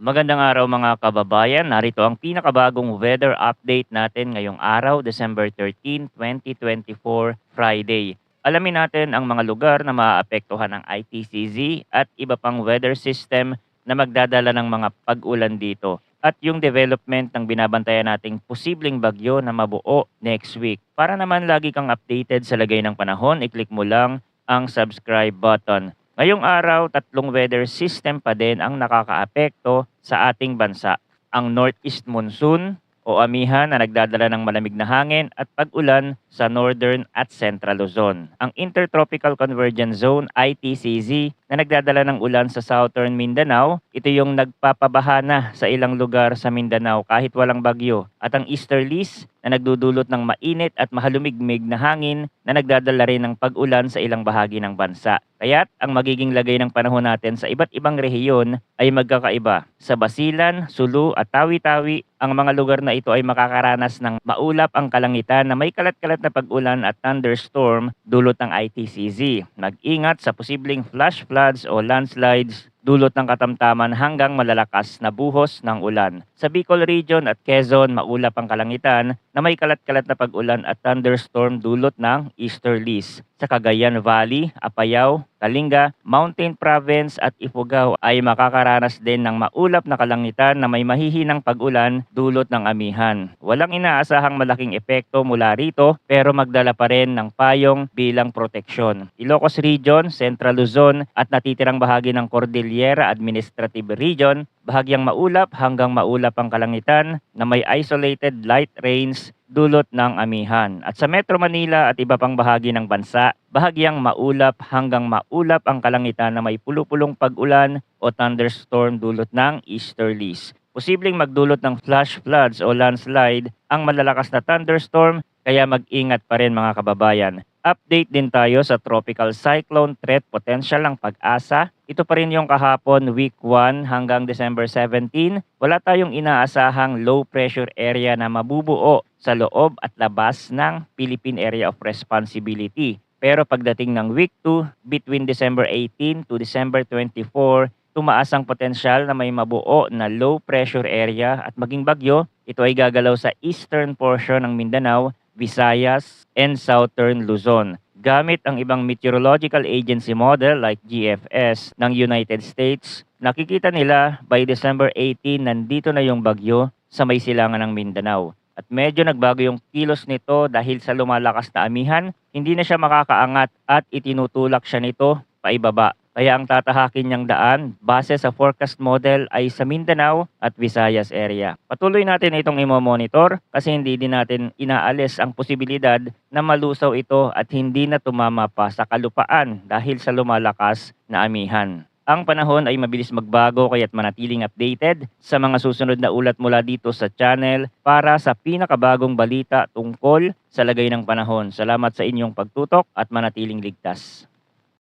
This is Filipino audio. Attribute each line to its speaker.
Speaker 1: Magandang araw mga kababayan. Narito ang pinakabagong weather update natin ngayong araw, December 13, 2024, Friday. Alamin natin ang mga lugar na maaapektuhan ng ITCZ at iba pang weather system na magdadala ng mga pag-ulan dito. At yung development ng binabantayan nating posibleng bagyo na mabuo next week. Para naman lagi kang updated sa lagay ng panahon, i-click mo lang ang subscribe button. Ngayong araw, tatlong weather system pa din ang nakakaapekto sa ating bansa. Ang northeast monsoon o amihan na nagdadala ng malamig na hangin at pag-ulan sa northern at central Luzon. Ang intertropical convergence zone ITCZ na nagdadala ng ulan sa southern Mindanao, ito yung nagpapabahana sa ilang lugar sa Mindanao kahit walang bagyo. At ang easterlies na nagdudulot ng mainit at mahalumigmig na hangin na nagdadala rin ng pag-ulan sa ilang bahagi ng bansa. Kaya't ang magiging lagay ng panahon natin sa iba't ibang rehiyon ay magkakaiba. Sa Basilan, Sulu at Tawi-Tawi, ang mga lugar na ito ay makakaranas ng maulap ang kalangitan na may kalat-kalat na pag-ulan at thunderstorm dulot ng ITCZ. Mag-ingat sa posibleng flash floods o landslides dulot ng katamtaman hanggang malalakas na buhos ng ulan. Sa Bicol Region at Quezon, maulap ang kalangitan na may kalat-kalat na pag-ulan at thunderstorm dulot ng easterlies. Sa Cagayan Valley, Apayao, Kalinga, Mountain Province at Ifugao ay makakaranas din ng maulap na kalangitan na may mahihinang pag-ulan dulot ng amihan. Walang inaasahang malaking epekto mula rito pero magdala pa rin ng payong bilang proteksyon. Ilocos Region, Central Luzon at natitirang bahagi ng Cordillera Administrative Region, bahagyang maulap hanggang maulap ang kalangitan na may isolated light rains dulot ng amihan. At sa Metro Manila at iba pang bahagi ng bansa, bahagyang maulap hanggang maulap ang kalangitan na may pulupulong pag-ulan o thunderstorm dulot ng easterlies. Posibleng magdulot ng flash floods o landslide ang malalakas na thunderstorm, kaya mag-ingat pa rin mga kababayan. Update din tayo sa tropical cyclone threat potential ng Pag-asa. Ito pa rin yung kahapon, week 1 hanggang December 17. Wala tayong inaasahang low pressure area na mabubuo sa loob at labas ng Philippine Area of Responsibility. Pero pagdating ng week 2, between December 18 to December 24, tumaas ang potensyal na may mabuo na low pressure area at maging bagyo. Ito ay gagalaw sa eastern portion ng Mindanao, Visayas, and southern Luzon. Gamit ang ibang meteorological agency model like GFS ng United States, nakikita nila by December 18 nandito na yung bagyo sa may silangan ng Mindanao. At medyo nagbago yung kilos nito dahil sa lumalakas na amihan, hindi na siya makakaangat at itinutulak siya nito paibaba. Kaya ang tatahakin niyang daan base sa forecast model ay sa Mindanao at Visayas area. Patuloy natin itong imo-monitor kasi hindi din natin inaalis ang posibilidad na malusaw ito at hindi na tumama pa sa kalupaan dahil sa lumalakas na amihan. Ang panahon ay mabilis magbago kaya't manatiling updated sa mga susunod na ulat mula dito sa channel para sa pinakabagong balita tungkol sa lagay ng panahon. Salamat sa inyong pagtutok at manatiling ligtas.